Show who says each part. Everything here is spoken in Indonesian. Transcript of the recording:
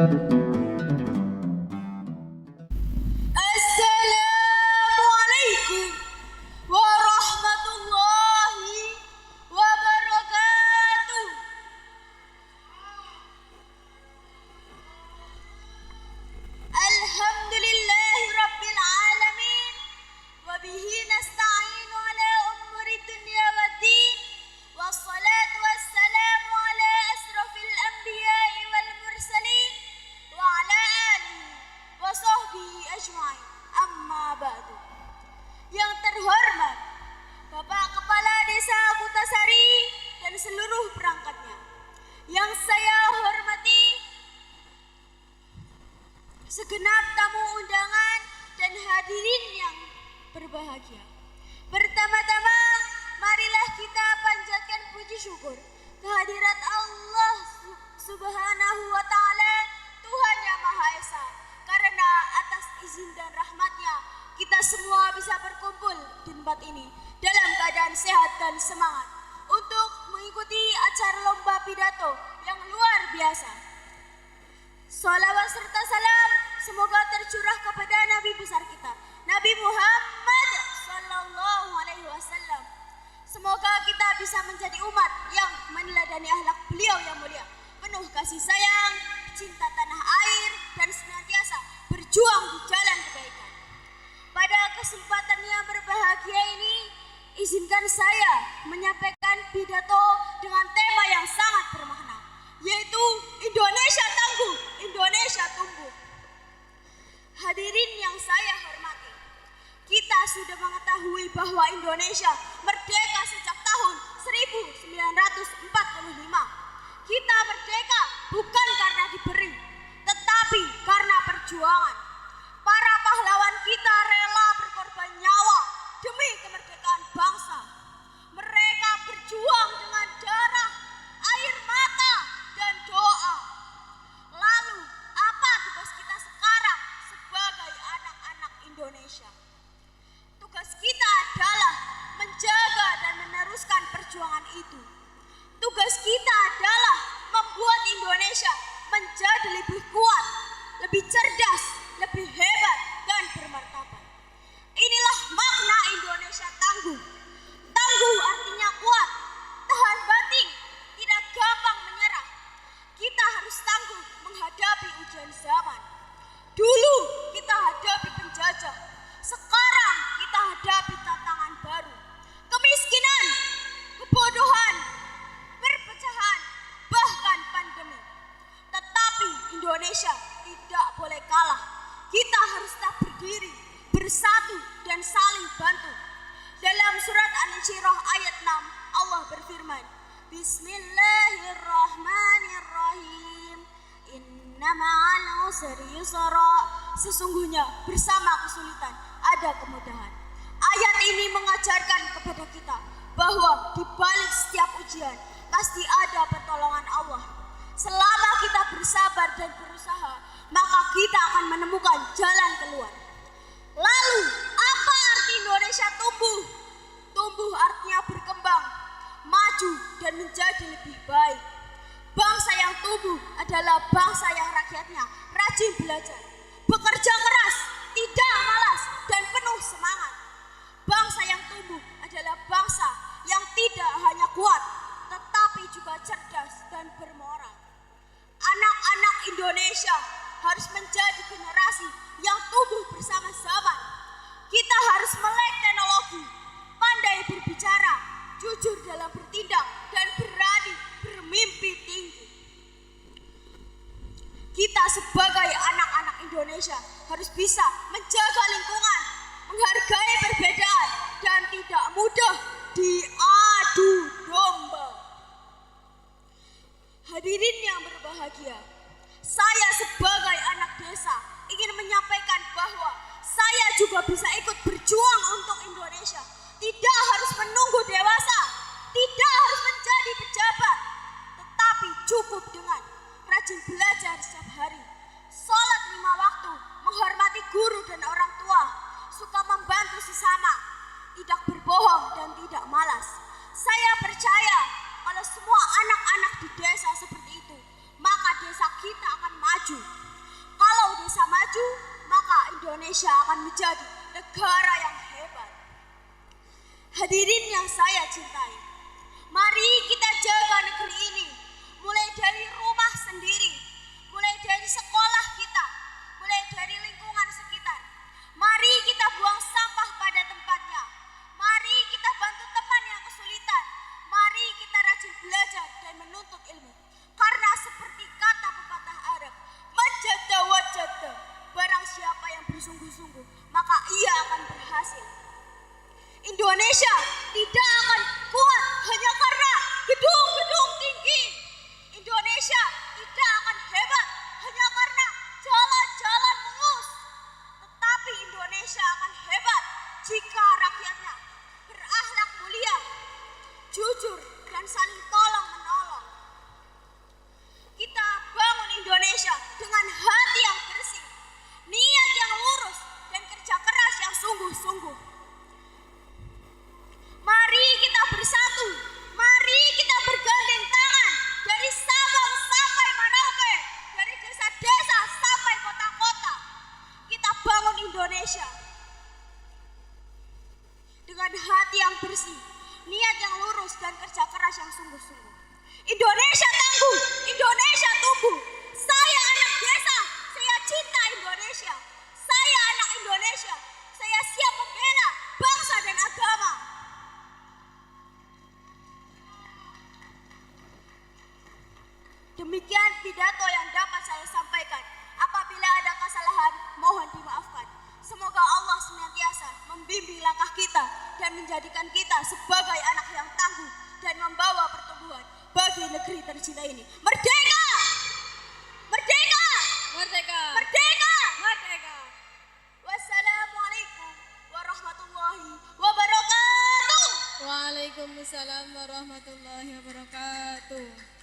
Speaker 1: Assalamualaikum warahmatullahi wabarakatuh. Alhamdulillahi rabbil alamin. Wabihi nasta'inu ala umuri dunya waddin. Wassalatu wassalamu ala asrafil anbiya'i wal mursalin. Wa ala alihi wa sahbihi ajma'in. Amma ba'du. Yang terhormat Bapak Kepala Desa Kutasari dan seluruh perangkatnya. Yang saya hormati segenap tamu undangan dan hadirin yang berbahagia. Pertama-tama marilah kita panjatkan puji syukur kehadirat Allah Subhanahu wa Ta'ala, Tuhan yang Maha Esa, karena atas izin dan rahmatnya kita semua bisa berkumpul di tempat ini dalam keadaan sehat dan semangat untuk mengikuti acara lomba pidato yang luar biasa. Sholawat serta salam semoga tercurah kepada Nabi besar kita, Nabi Muhammad Sallallahu Alaihi Wasallam. Semoga kita bisa menjadi umat yang meneladani akhlak beliau yang mulia, penuh kasih sayang, cinta tanah air, dan senantiasa berjuang di jalan kebaikan. Pada kesempatan yang berbahagia ini, izinkan saya menyampaikan pidato dengan tema yang sangat bermakna, yaitu Indonesia tangguh, Indonesia tumbuh. Hadirin yang saya hormati, kita sudah mengetahui bahwa Indonesia merdeka sejak tahun 1945. Kita merdeka bukan karena diberi, tetapi karena perjuangan. Para pahlawan kita rela berkorban nyawa demi kemerdekaan bangsa. Mereka berjuang dengan darah, air mata, dan doa. Lalu, apa tugas kita sekarang sebagai anak-anak Indonesia? Tugas kita adalah menjaga dan meneruskan perjuangan itu. Tugas kita adalah membuat Indonesia menjadi lebih kuat, lebih cerdas, lebih hebat, dan bermartabat. Inilah makna Indonesia tangguh. Tangguh artinya kuat, tahan banting, tidak gampang menyerah. Kita harus tangguh menghadapi ujian zaman. Dulu kita hadapi penjajah, sekarang kita hadapi tantangan baru. Kemiskinan, kebodohan, perpecahan, bahkan pandemi. Tetapi Indonesia tidak boleh kalah. Kita harus tetap berdiri, bersatu, dan saling bantu. Dalam surat Al-Insyirah ayat 6, Allah berfirman, Bismillahirrahmanirrahim. Inna ma'al usri yusra. Sesungguhnya bersama kesulitan ada kemudahan. Ayat ini mengajarkan kepada kita bahwa di balik setiap ujian pasti ada pertolongan Allah. Selama kita bersabar dan berusaha, maka kita akan menemukan jalan keluar. Lalu, apa arti Indonesia tumbuh? Tumbuh artinya berkembang, maju, dan menjadi lebih baik. Bangsa yang tumbuh adalah bangsa yang rakyatnya rajin belajar, bekerja keras, tidak malas, dan penuh semangat. Bangsa yang tumbuh adalah bangsa yang tidak hanya kuat, tetapi juga cerdas dan bermoral. Anak-anak Indonesia harus menjadi generasi yang tumbuh bersama zaman. Kita harus melek teknologi, pandai berbicara, jujur dalam bertindak, dan berani bermimpi tinggi. Kita sebagai anak-anak Indonesia harus bisa menjaga lingkungan, menghargai perbedaan, dan tidak mudah diadu domba. Hadirin yang berbahagia, saya sebagai anak desa ingin menyampaikan bahwa saya juga bisa ikut berjuang untuk Indonesia. Tidak harus menunggu dewasa, tidak harus menjadi pejabat, tetapi cukup dengan rajin belajar setiap hari, sholat 5 waktu, menghormati guru dan orang tua, suka membantu sesama, tidak berbohong dan tidak malas. Saya percaya kalau semua anak-anak di desa seperti itu, maka desa kita akan maju. Indonesia akan menjadi negara yang hebat. Hadirin yang saya cintai, mari kita jaga negeri ini, mulai dari rumah sendiri, mulai dari sekolah kita, mulai dari lingkungan sekitar. Mari kita buang sampah pada tempatnya. Mari kita bantu teman yang kesulitan. Mari kita rajin belajar dan menuntut ilmu. Karena seperti kata pepatah Arab, "Majada wajada." Barang siapa yang bersungguh-sungguh, maka ia akan berhasil. Indonesia tidak akan kuat hanya karena gedung-gedung tinggi. Indonesia tidak akan hebat hanya karena jalan-jalan mulus. Tetapi Indonesia akan hebat jika rakyatnya berakhlak mulia, jujur, dan saling tolong menolong. Kita bangun Indonesia dengan hati yang bersih, niat yang lurus, dan kerja keras yang sungguh-sungguh. Mari kita bersatu, mari kita bergandeng tangan dari Sabang sampai Merauke, dari desa-desa sampai kota-kota. Kita bangun Indonesia dengan hati yang bersih, niat yang lurus, dan kerja keras yang sungguh-sungguh. Indonesia tangguh, Indonesia tumbuh. Saya anak desa, saya cinta Indonesia. Saya anak Indonesia, saya siap membela bangsa dan agama. Demikian pidato yang dapat saya sampaikan. Apabila ada kesalahan, mohon dimaafkan. Semoga Allah senantiasa membimbing langkah kita dan menjadikan kita sebagai anak yang tangguh dan membawa pertumbuhan bagi negeri tercinta ini. Merdeka! Merdeka!
Speaker 2: Merdeka!
Speaker 1: Merdeka!
Speaker 2: Merdeka!
Speaker 1: Wassalamualaikum warahmatullahi wabarakatuh.
Speaker 2: Waalaikumsalam warahmatullahi wabarakatuh.